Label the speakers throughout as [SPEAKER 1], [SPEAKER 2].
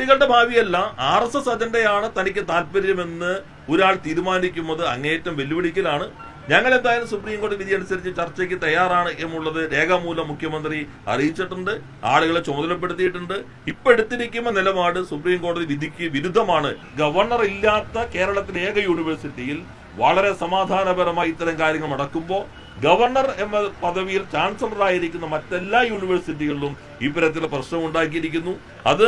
[SPEAKER 1] കുട്ടികളുടെ ഭാവിയല്ല RSS അജണ്ടയാണ് തനിക്ക് താല്പര്യമെന്ന് ഒരാൾ തീരുമാനിക്കുന്നത് അങ്ങേയറ്റം വെല്ലുവിളിക്കലാണ്. ഞങ്ങൾ എന്തായാലും സുപ്രീം കോടതി വിധി അനുസരിച്ച് ചർച്ചയ്ക്ക് തയ്യാറാണ് എന്നുള്ളത് രേഖാമൂലം മുഖ്യമന്ത്രി അറിയിച്ചിട്ടുണ്ട്, ആളുകളെ ചുമതലപ്പെടുത്തിയിട്ടുണ്ട്. ഇപ്പൊ എടുത്തിരിക്കുന്ന നിലപാട് സുപ്രീം കോടതി വിധിക്ക് വിരുദ്ധമാണ്. ഗവർണർ ഇല്ലാത്ത കേരളത്തിലെ ഏക യൂണിവേഴ്സിറ്റിയിൽ വളരെ സമാധാനപരമായി ഇത്തരം കാര്യങ്ങൾ നടക്കുമ്പോൾ ഗവർണർ എന്ന പദവിയിൽ ചാൻസലറായിരിക്കുന്ന മറ്റെല്ലാ യൂണിവേഴ്സിറ്റികളിലും ഇത്തരത്തിലുള്ള പ്രശ്നം ഉണ്ടാക്കിയിരിക്കുന്നു. അത്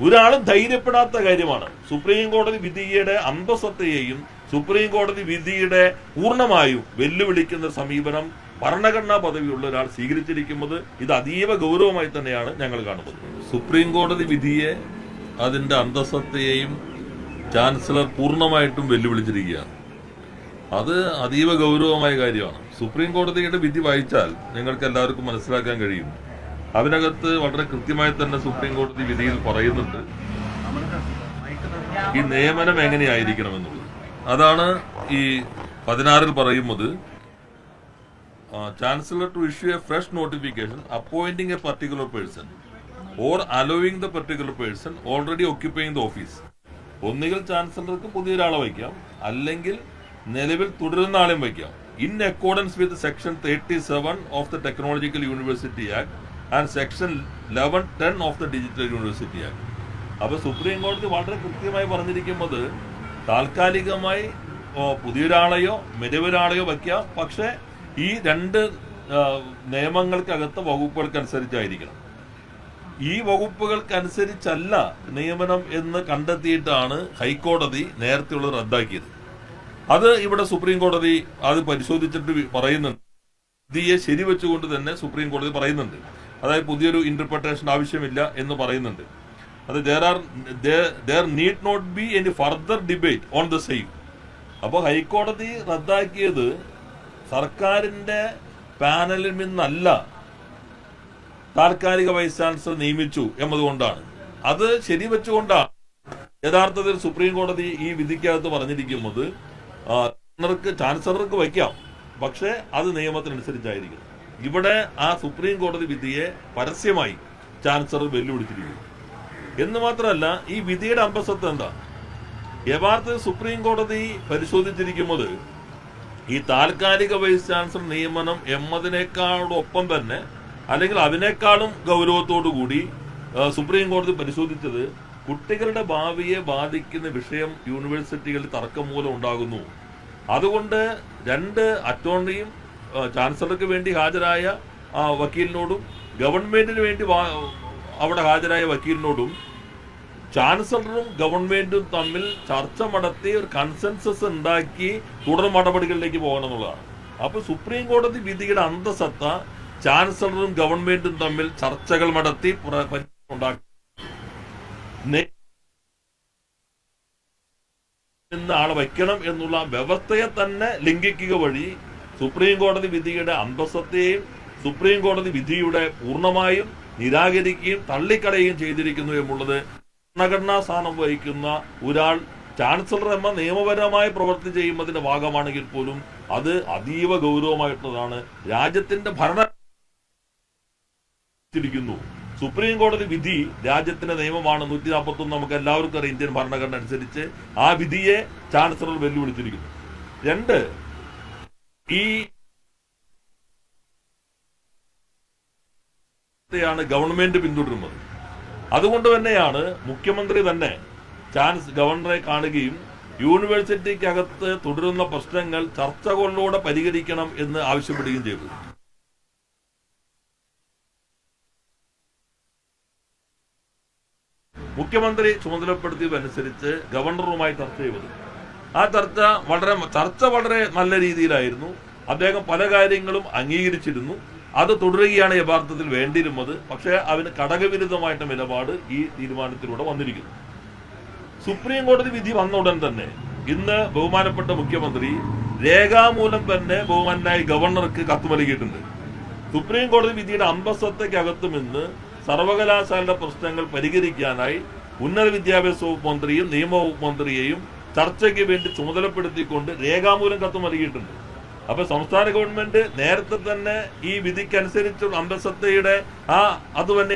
[SPEAKER 1] ഒരാളും ധൈര്യപ്പെടാത്ത കാര്യമാണ്. സുപ്രീം കോടതി വിധിയുടെ അന്തസ്സത്തെയും സുപ്രീം കോടതി വിധിയുടെ പൂർണ്ണമായും വെല്ലുവിളിക്കുന്ന സമീപനം ഭരണഘടനാ പദവിയുള്ള ഒരാൾ സ്വീകരിച്ചിരിക്കുന്നത് ഇത് അതീവ ഗൗരവമായി തന്നെയാണ് ഞങ്ങൾ കാണുന്നത്. സുപ്രീം കോടതി വിധിയെ അതിന്റെ അന്തസ്സത്തെയും ചാൻസലർ പൂർണ്ണമായിട്ടും വെല്ലുവിളിച്ചിരിക്കുകയാണ്. അത് അതീവ ഗൗരവമായ കാര്യമാണ്. സുപ്രീം കോടതിയുടെ വിധി വായിച്ചാൽ നിങ്ങൾക്ക് എല്ലാവർക്കും മനസ്സിലാക്കാൻ കഴിയും. അതിനകത്ത് വളരെ കൃത്യമായി തന്നെ സുപ്രീം കോടതി വിധിയിൽ പറയുന്നുണ്ട് ഈ നിയമനം എങ്ങനെയായിരിക്കണമെന്നുള്ളത്. അതാണ് ഈ 16 പറയുന്നത്. Chancellor to issue a fresh notification appointing a particular person or allowing the particular person already occupying the office. ഒന്നുകിൽ ചാൻസലർക്ക് പുതിയൊരാളെ വയ്ക്കാം, അല്ലെങ്കിൽ നിലവിൽ തുടരുന്ന ആളെയും വയ്ക്കാം. In accordance with section 37 of the technological university act and section 1110 of the digital university act. അപ്പൊ സുപ്രീം കോടതി വളരെ കൃത്യമായി പറഞ്ഞിരിക്കുന്നത് താൽക്കാലികമായി പുതിയൊരാളെയോ മികവൊരാളെയോ വയ്ക്കാം, പക്ഷെ ഈ രണ്ട് നിയമങ്ങൾക്കകത്ത് വകുപ്പുകൾക്കനുസരിച്ചായിരിക്കണം. ഈ വകുപ്പുകൾക്കനുസരിച്ചല്ല നിയമനം എന്ന് കണ്ടെത്തിയിട്ടാണ് ഹൈക്കോടതി നേരത്തെയുള്ളത് റദ്ദാക്കിയത്. അത് ഇവിടെ സുപ്രീം കോടതി അത് പരിശോധിച്ചിട്ട് പറയുന്നുണ്ട്. വിധിയെ ശരിവെച്ചുകൊണ്ട് തന്നെ സുപ്രീം കോടതി പറയുന്നുണ്ട്. അതായത് പുതിയൊരു ഇന്റർപ്രിട്ടേഷൻ ആവശ്യമില്ല എന്ന് പറയുന്നുണ്ട്. അത് there need not be any further debate on the same. അപ്പോൾ ഹൈക്കോടതി റദ്ദാക്കിയത് സർക്കാരിന്റെ പാനലിൽ നിന്നല്ല താൽക്കാലിക വൈസ് ചാൻസലർ നിയമിച്ചു എന്നതുകൊണ്ടാണ്. അത് ശരിവെച്ചുകൊണ്ടാണ് യഥാർത്ഥത്തിൽ സുപ്രീം കോടതി ഈ വിധിക്കകത്ത് പറഞ്ഞിരിക്കുന്നത് ചാൻസലർക്ക് വയ്ക്കാം, പക്ഷെ അത് നിയമത്തിനനുസരിച്ചായിരിക്കും. ഇവിടെ ആ സുപ്രീം കോടതി വിധിയെ പരസ്യമായി ചാൻസലർ വെല്ലുവിളിച്ചിരിക്കുന്നു. എന്ന് മാത്രമല്ല, ഈ വിധിയുടെ അന്തസ്സത്ത് എന്താ? യഥാർത്ഥത്തിൽ സുപ്രീം കോടതി പരിശോധിച്ചിരിക്കുന്നത് ഈ താൽക്കാലിക വൈസ് ചാൻസലർ നിയമനം എന്നതിനേക്കാളൊപ്പം തന്നെ, അല്ലെങ്കിൽ അതിനേക്കാളും ഗൗരവത്തോടു കൂടി സുപ്രീം കോടതി പരിശോധിച്ചത് കുട്ടികളുടെ ഭാവിയെ ബാധിക്കുന്ന വിഷയം യൂണിവേഴ്സിറ്റികളിൽ തർക്കം മൂലം ഉണ്ടാകുന്നു. അതുകൊണ്ട് രണ്ട് അറ്റോർണിയും ചാൻസലർക്ക് വേണ്ടി ഹാജരായ വക്കീലിനോടും ഗവൺമെന്റിന് വേണ്ടി അവിടെ ഹാജരായ വക്കീലിനോടും ചാൻസലറും ഗവൺമെന്റും തമ്മിൽ ചർച്ച നടത്തി ഒരു കൺസെൻസസ് ഉണ്ടാക്കി തുടർ നടപടികളിലേക്ക് പോകണം എന്നുള്ളതാണ്. അപ്പൊ സുപ്രീം കോടതി വിധിയുടെ അന്തസത്ത ചാൻസലറും ഗവൺമെന്റും തമ്മിൽ ചർച്ചകൾ നടത്തി ഉണ്ടാക്കി ആളെ വയ്ക്കണം എന്നുള്ള വ്യവസ്ഥയെ തന്നെ ലംഘിക്കുക വഴി സുപ്രീം കോടതി വിധിയുടെ അന്തസ്സത്തെയും സുപ്രീം കോടതി വിധിയുടെ പൂർണ്ണമായും നിരാകരിക്കുകയും തള്ളിക്കളയുകയും ചെയ്തിരിക്കുന്നു എന്നുള്ളത് ഭരണഘടനാ സ്ഥാനം വഹിക്കുന്ന ഒരാൾ ചാൻസലർ എന്ന നിയമപരമായ പ്രവൃത്തി ചെയ്യുന്നതിന്റെ ഭാഗമാണെങ്കിൽ പോലും അത് അതീവ ഗൗരവമായിട്ടുള്ളതാണ്. രാജ്യത്തിന്റെ ഭരണത്തിരിക്കുന്നു. സുപ്രീം കോടതി വിധി രാജ്യത്തിന്റെ നിയമമാണ്. 141 നമുക്ക് എല്ലാവർക്കും അറിയാം ഇന്ത്യൻ ഭരണഘടന അനുസരിച്ച്. ആ വിധിയെ ചാൻസലർ വെല്ലുവിളിച്ചിരിക്കുന്നു. രണ്ട്, ഈ ഗവൺമെന്റ് പിന്തുടരുന്നത്. അതുകൊണ്ട് തന്നെയാണ് മുഖ്യമന്ത്രി തന്നെ ഗവർണറെ കാണുകയും യൂണിവേഴ്സിറ്റിക്കകത്ത് തുടരുന്ന പ്രശ്നങ്ങൾ ചർച്ചകളിലൂടെ പരിഹരിക്കണം എന്ന് ആവശ്യപ്പെടുകയും ചെയ്തു. മുഖ്യമന്ത്രി ചുമതലപ്പെടുത്തിയതനുസരിച്ച് ഗവർണറുമായി ചർച്ച ചെയ്തത്. ആ ചർച്ച വളരെ നല്ല രീതിയിലായിരുന്നു. അദ്ദേഹം പല കാര്യങ്ങളും അംഗീകരിച്ചിരുന്നു. അത് തുടരുകയാണ് യഥാർത്ഥത്തിൽ വേണ്ടിയിരുന്നത്. പക്ഷേ അതിന് ഘടകവിരുദ്ധമായിട്ട് നിലപാട് ഈ തീരുമാനത്തിലൂടെ വന്നിരിക്കുന്നു. സുപ്രീം കോടതി വിധി വന്ന ഉടൻ തന്നെ ഇന്ന് ബഹുമാനപ്പെട്ട മുഖ്യമന്ത്രി രേഖാമൂലം തന്നെ ബഹുമാനായ ഗവർണർക്ക് കത്ത് നൽകിയിട്ടുണ്ട്. സുപ്രീം കോടതി വിധിയുടെ അന്തസ്സത്തയ്ക്കകത്തും ഇന്ന് സർവകലാശാലയുടെ പ്രശ്നങ്ങൾ പരിഹരിക്കാനായി ഉന്നത വിദ്യാഭ്യാസ വകുപ്പ് മന്ത്രിയും നിയമവകുപ്പ് മന്ത്രിയെയും ചർച്ചയ്ക്ക് വേണ്ടി ചുമതലപ്പെടുത്തിക്കൊണ്ട് രേഖാമൂലം കത്ത് നൽകിയിട്ടുണ്ട്. അപ്പൊ സംസ്ഥാന ഗവൺമെന്റ് നേരത്തെ തന്നെ ഈ വിധിക്കനുസരിച്ചുള്ള അന്തസ്സത്തയുടെ അത് തന്നെ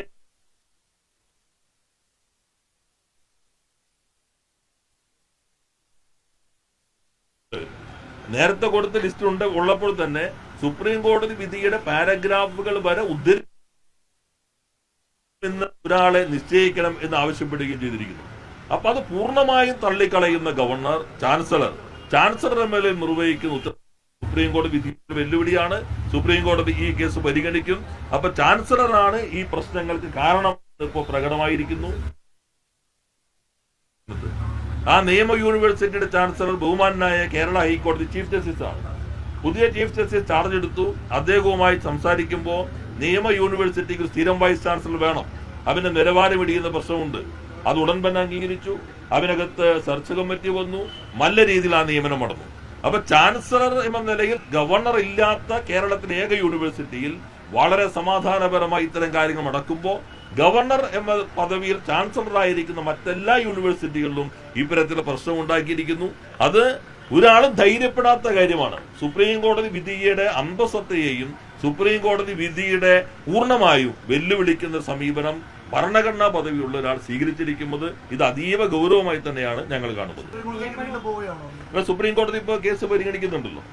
[SPEAKER 1] നേരത്തെ കൊടുത്ത ലിസ്റ്റ് ഉള്ളപ്പോൾ തന്നെ സുപ്രീം കോടതി വിധിയുടെ പാരഗ്രാഫുകൾ വരെ ഉദ്ധരിച്ച് ഒരാളെ നിശ്ചയിക്കണം എന്ന് ആവശ്യപ്പെടുകയും ചെയ്തിരിക്കുന്നു. അപ്പൊ അത് പൂർണ്ണമായും തള്ളിക്കളയുന്ന ഗവർണർ, ചാൻസലർ മേലെ നിർവഹിക്കുന്ന ഉത്തരവ് സുപ്രീം കോടതി വിധി വെല്ലുവിളിയാണ്. സുപ്രീം കോടതി ഈ കേസ് പരിഗണിക്കും. അപ്പൊ ചാൻസലറാണ് ഈ പ്രശ്നങ്ങൾക്ക് കാരണം ഇപ്പോൾ പ്രകടമായിരിക്കുന്നു. ആ നിയമ യൂണിവേഴ്സിറ്റിയുടെ ചാൻസലർ ബഹുമാനായ കേരള ഹൈക്കോടതി ചീഫ് ജസ്റ്റിസ് ആണ്. പുതിയ ചീഫ് ജസ്റ്റിസ് ചാർജ് എടുത്തു. അദ്ദേഹവുമായി സംസാരിക്കുമ്പോൾ നിയമ യൂണിവേഴ്സിറ്റിക്ക് സ്ഥിരം വൈസ് ചാൻസലർ വേണം, അവന്റെ നിലവാരം ഇടിയുന്ന പ്രശ്നമുണ്ട്. അത് ഉടൻ തന്നെ അംഗീകരിച്ചു. അതിനകത്ത് സെർച്ച് കമ്മിറ്റി വന്നു. നല്ല രീതിയിൽ ആ നിയമനം നടന്നു. അപ്പൊ ചാൻസലർ എന്ന നിലയിൽ ഗവർണർ ഇല്ലാത്ത കേരളത്തിലെ ഏക യൂണിവേഴ്സിറ്റിയിൽ വളരെ സമാധാനപരമായി ഇത്തരം കാര്യങ്ങൾ നടക്കുമ്പോൾ ഗവർണർ എന്ന പദവിയിൽ ചാൻസലറായിരിക്കുന്ന മറ്റെല്ലാ യൂണിവേഴ്സിറ്റികളിലും ഇത്തരത്തിലുള്ള പ്രശ്നം ഉണ്ടാക്കിയിരിക്കുന്നു. അത് ഒരാളും ധൈര്യപ്പെടാത്ത കാര്യമാണ്. സുപ്രീം കോടതി വിധിയുടെ അന്തസ്സത്തെയും സുപ്രീം കോടതി വിധിയുടെ പൂർണ്ണമായും വെല്ലുവിളിക്കുന്ന സമീപനം ഭരണഘടനാ പദവിയുള്ള ഒരാൾ സ്വീകരിച്ചിരിക്കുന്നത് ഇത് അതീവ ഗൗരവമായി തന്നെയാണ് ഞങ്ങൾ കാണുന്നത്. സുപ്രീം കോടതി ഇപ്പോൾ കേസ് പരിഗണിക്കുന്നുണ്ടല്ലോ.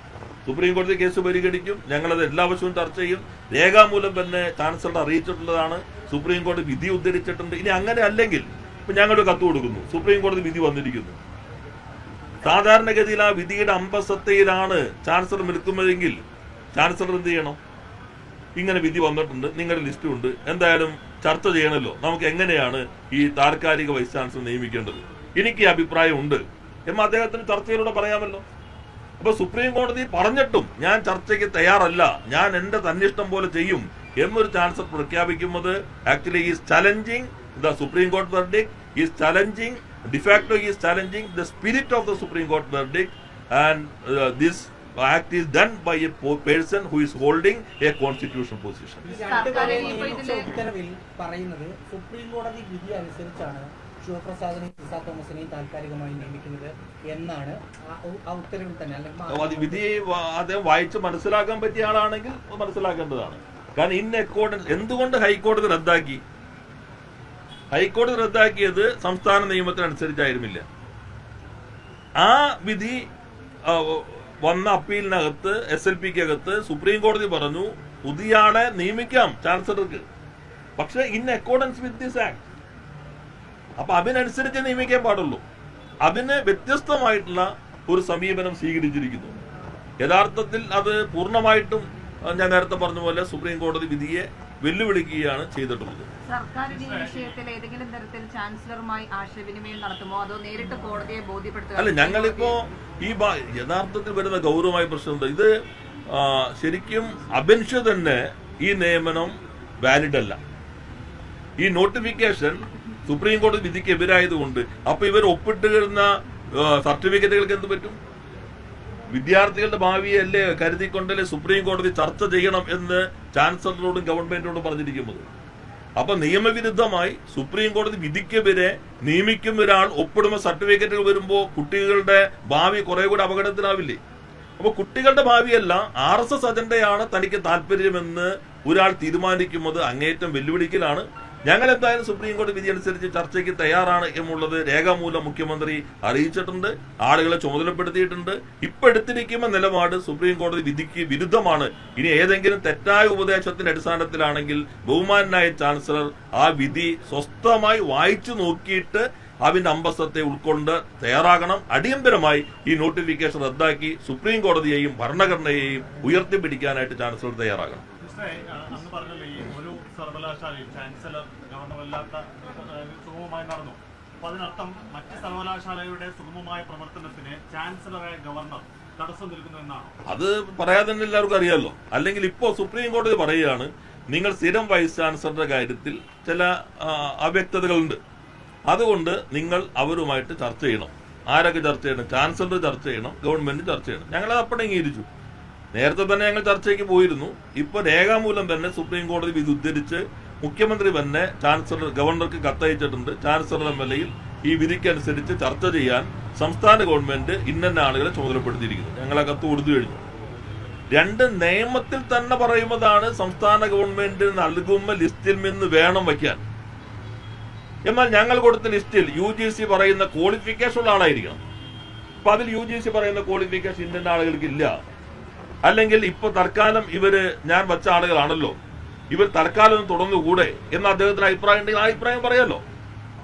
[SPEAKER 1] സുപ്രീം കോടതി കേസ് പരിഗണിക്കും. ഞങ്ങളത് എല്ലാ വശവും ചർച്ച ചെയ്യും. രേഖാമൂലം തന്നെ ചാൻസലർ അറിയിച്ചിട്ടുള്ളതാണ്. സുപ്രീം കോടതി വിധി ഉദ്ധരിച്ചിട്ടുണ്ട്. ഇനി അങ്ങനെ അല്ലെങ്കിൽ ഇപ്പൊ ഞങ്ങളൊരു കത്ത് കൊടുക്കുന്നു, സുപ്രീം കോടതി വിധി വന്നിരിക്കുന്നു. സാധാരണഗതിയിൽ ആ വിധിയുടെ അമ്പസത്തയിലാണ് ചാൻസലർ നിൽക്കുന്നതെങ്കിൽ ചാൻസലർ എന്ത് ചെയ്യണം? ഇങ്ങനെ വിധി വന്നിട്ടുണ്ട്, നിങ്ങളുടെ ലിസ്റ്റും ഉണ്ട്, എന്തായാലും ചർച്ച ചെയ്യണമല്ലോ, നമുക്ക് എങ്ങനെയാണ് ഈ താൽക്കാലിക വൈസ് ചാൻസലർ നിയമിക്കേണ്ടത്, എനിക്ക് ഈ അഭിപ്രായം ഉണ്ട് എന്ന് അദ്ദേഹത്തിന് ചർച്ചയിലൂടെ പറയാമല്ലോ. അപ്പൊ സുപ്രീം കോടതി പറഞ്ഞിട്ടും ഞാൻ ചർച്ചയ്ക്ക് തയ്യാറല്ല, ഞാൻ എന്റെ തന്നിഷ്ടം പോലെ ചെയ്യും എന്നൊരു ചാൻസലർ പ്രഖ്യാപിക്കുന്നത് actually is challenging the supreme കോടതി verdict, is challenging de facto is challenging the spirit of the Supreme Court verdict, and this act is done by a person who is holding a constitutional position.
[SPEAKER 2] ഉത്തരവിൽ പറയുന്നത് supreme കോടതി വിധി അനുസരിച്ചാണ് ശിവപ്രസാദിനെയും ഇസാ തോമസിനെയും താൽക്കാലികമായി നിയമിക്കുന്നത് എന്നാണ് ആ ഉത്തരവിൽ തന്നെ. അല്ലെങ്കിൽ
[SPEAKER 1] വിധി അദ്ദേഹം വായിച്ച് മനസ്സിലാക്കാൻ പറ്റിയ ആളാണെങ്കിൽ മനസ്സിലാക്കേണ്ടതാണ്. കാരണം ഇൻ അക്കോർഡൻസ് എന്തുകൊണ്ട് ഹൈക്കോടതി റദ്ദാക്കി? ഹൈക്കോടതി റദ്ദാക്കിയത് സംസ്ഥാന നിയമത്തിനനുസരിച്ചായിരുന്നില്ല. ആ വിധി വന്ന അപ്പീലിനകത്ത് SLPക്ക് അകത്ത് സുപ്രീം കോടതി പറഞ്ഞു പുതിയയാളെ നിയമിക്കാം ചാൻസലർക്ക്, പക്ഷെ in accordance with this act. അപ്പൊ അതിനനുസരിച്ച് നിയമിക്കാൻ പാടുള്ളൂ. അതിന് വ്യത്യസ്തമായിട്ടുള്ള ഒരു സമീപനം സ്വീകരിച്ചിരിക്കുന്നു. യഥാർത്ഥത്തിൽ അത് പൂർണ്ണമായിട്ടും ഞാൻ നേരത്തെ പറഞ്ഞ പോലെ സുപ്രീം കോടതി വിധിയെ വെല്ലുവിളിക്കുകയാണ് ചെയ്തിട്ടുള്ളത്.
[SPEAKER 3] സർക്കാർ ഈ വിഷയത്തിൽ ഏതെങ്കിലും തരത്തിൽ ചാൻസലറുമായി ആശയവിനിമയം നടത്തുമോ, അതോ നേരിട്ട് കോടതിയെ ബോധ്യപ്പെടുത്തുക?
[SPEAKER 1] അല്ല, ഞങ്ങളിപ്പോ ഈ യഥാർത്ഥത്തിൽ വരുന്ന ഗൗരവമായ പ്രശ്നമുണ്ട്. ഇത് ശരിക്കും അബെൻഷ തന്നെ ഈ നിയമനം വാലിഡ് അല്ല. ഈ നോട്ടിഫിക്കേഷൻ സുപ്രീം കോടതി വിധിക്ക് എതിരായതുകൊണ്ട് അപ്പൊ ഇവർ ഒപ്പിട്ടുന്ന സർട്ടിഫിക്കറ്റുകൾക്ക് എന്ത് പറ്റും? വിദ്യാർത്ഥികളുടെ ഭാവിയല്ലേ കരുതിക്കൊണ്ടല്ലേ സുപ്രീം കോടതി ചർച്ച ചെയ്യണം എന്ന് ചാൻസലറോടും ഗവൺമെന്റിനോടും പറഞ്ഞിരിക്കുന്നത്. അപ്പൊ നിയമവിരുദ്ധമായി സുപ്രീം കോടതി വിധിക്കെതിരെ നിയമിക്കുന്ന ഒരാൾ ഒപ്പിടുന്ന സർട്ടിഫിക്കറ്റുകൾ വരുമ്പോൾ കുട്ടികളുടെ ഭാവി കുറെ കൂടി അപകടത്തിലാവില്ലേ? അപ്പൊ കുട്ടികളുടെ ഭാവിയല്ല RSS അജണ്ടയാണ് തനിക്ക് താല്പര്യമെന്ന് ഒരാൾ തീരുമാനിക്കുന്നത് അങ്ങേറ്റം വെല്ലുവിളിക്കലാണ്. ഞങ്ങൾ എന്തായാലും സുപ്രീം കോടതി വിധി അനുസരിച്ച് ചർച്ചയ്ക്ക് തയ്യാറാണ് എന്നുള്ളത് രേഖാമൂലം മുഖ്യമന്ത്രി അറിയിച്ചിട്ടുണ്ട്, ആളുകളെ ചുമതലപ്പെടുത്തിയിട്ടുണ്ട്. ഇപ്പൊ എടുത്തിരിക്കുന്ന നിലപാട് സുപ്രീം കോടതി വിധിക്ക് വിരുദ്ധമാണ്. ഇനി ഏതെങ്കിലും തെറ്റായ ഉപദേശത്തിന്റെ അടിസ്ഥാനത്തിലാണെങ്കിൽ ബഹുമാനായ ചാൻസലർ ആ വിധി സ്വസ്ഥമായി വായിച്ചു നോക്കിയിട്ട് അതിന്റെ അമ്പസത്തെ ഉൾക്കൊണ്ട് തയ്യാറാകണം. അടിയന്തരമായി ഈ നോട്ടിഫിക്കേഷൻ റദ്ദാക്കി സുപ്രീം കോടതിയെയും ഭരണഘടനയെയും ഉയർത്തിപ്പിടിക്കാനായിട്ട് ചാൻസലർ തയ്യാറാകണം.
[SPEAKER 4] അന്ന് പറഞ്ഞല്ലോ ഈ ഒരു സർവകലാശാലയിൽ ചാൻസലർ ഗവർണറല്ലാത്ത സുഗമമായി നടന്നു. അപ്പൊ അതിനർത്ഥം മറ്റ് സർവകലാശാലയുടെ സുഗമമായ പ്രവർത്തനത്തിന് ചാൻസലറായ ഗവർണർ തടസ്സം നിൽക്കുന്നു എന്നാണ്.
[SPEAKER 1] അത് പറയാതെ തന്നെ എല്ലാവർക്കും അറിയാമല്ലോ. അല്ലെങ്കിൽ ഇപ്പോ സുപ്രീം കോടതി പറയുകയാണ് നിങ്ങൾ സ്ഥിരം വൈസ് ചാൻസലറുടെ കാര്യത്തിൽ ചില അവ്യക്തതകളുണ്ട്, അതുകൊണ്ട് നിങ്ങൾ അവരുമായിട്ട് ചർച്ച ചെയ്യണം. ആരൊക്കെ ചർച്ച ചെയ്യണം? ചാൻസലർ ചർച്ച ചെയ്യണം, ഗവൺമെന്റ് ചർച്ച ചെയ്യണം. ഞങ്ങളത് അപ്പോൾ അംഗീകരിച്ചു. നേരത്തെ തന്നെ ഞങ്ങൾ ചർച്ചയ്ക്ക് പോയിരുന്നു. ഇപ്പൊ രേഖാമൂലം തന്നെ സുപ്രീം കോടതി വിധി ഉദ്ധരിച്ച് മുഖ്യമന്ത്രി തന്നെ ഗവർണർക്ക് കത്തയച്ചിട്ടുണ്ട്. ചാൻസലർ MLAയിൽ ഈ വിധിക്കനുസരിച്ച് ചർച്ച ചെയ്യാൻ സംസ്ഥാന ഗവൺമെന്റ് ഇന്ന ആളുകളെ ചുമതലപ്പെടുത്തിയിരിക്കുന്നു. ഞങ്ങൾ ആ കത്ത് കൊടുത്തു കഴിഞ്ഞു. രണ്ട് നിയമത്തിൽ തന്നെ പറയുന്നതാണ് സംസ്ഥാന ഗവൺമെന്റ് നൽകുന്ന ലിസ്റ്റിൽ നിന്ന് വേണം വയ്ക്കാൻ. എന്നാൽ ഞങ്ങൾ കൊടുത്ത ലിസ്റ്റിൽ UGC പറയുന്ന ക്വാളിഫിക്കേഷൻ ഉള്ള ആളായിരിക്കണം. ഇപ്പൊ അതിൽ UGC പറയുന്ന ക്വാളിഫിക്കേഷൻ ഇന്ത്യൻ ആളുകൾക്ക് ഇല്ല, അല്ലെങ്കിൽ ഇപ്പൊ തൽക്കാലം ഇവര് ഞാൻ വെച്ച ആളുകളാണല്ലോ, ഇവർ തൽക്കാലം തുടർന്നുകൂടെ എന്ന അദ്ദേഹത്തിന് അഭിപ്രായം ഉണ്ടെങ്കിൽ ആ അഭിപ്രായം പറയാലോ.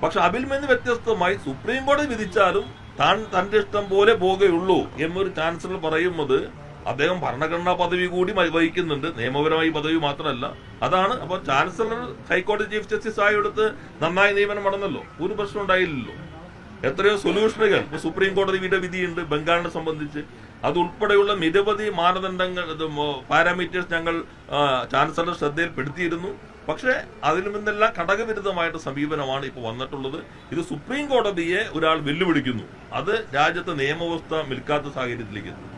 [SPEAKER 1] പക്ഷെ അതിൽ നിന്ന് വ്യത്യസ്തമായി സുപ്രീം കോടതി വിധിച്ചാലും താൻ തന്റെ ഇഷ്ടം പോലെ പോകുകയുള്ളൂ എന്നൊരു ചാൻസലർ പറയുന്നത് അദ്ദേഹം ഭരണഘടനാ പദവി കൂടി വഹിക്കുന്നുണ്ട്, നിയമപരമായി പദവി മാത്രമല്ല. അതാണ്. അപ്പൊ ചാൻസലർ ഹൈക്കോടതി ചീഫ് ജസ്റ്റിസ് ആയെടുത്ത് നന്നായി നിയമനം നടന്നല്ലോ, ഒരു പ്രശ്നം ഉണ്ടായില്ലല്ലോ. എത്രയോ സൊല്യൂഷനുകൾ ഇപ്പൊ സുപ്രീം കോടതിയുടെ വിധിയുണ്ട് ബംഗാളിനെ സംബന്ധിച്ച്. അതുൾപ്പെടെയുള്ള നിരവധി മാനദണ്ഡങ്ങൾ, പാരാമീറ്റേഴ്സ് ഞങ്ങൾ ചാൻസലർ ശ്രദ്ധയിൽപ്പെടുത്തിയിരുന്നു. പക്ഷേ അതിൽ നിന്നെല്ലാം ഘടകവിരുദ്ധമായിട്ട് സമീപനമാണ് ഇപ്പോൾ വന്നിട്ടുള്ളത്. ഇത് സുപ്രീം കോടതിയെ ഒരാൾ വെല്ലുവിളിക്കുന്നു, അത് രാജ്യത്തെ നിയമവ്യവസ്ഥ നിൽക്കാത്ത സാഹചര്യത്തിലേക്ക് എത്തും.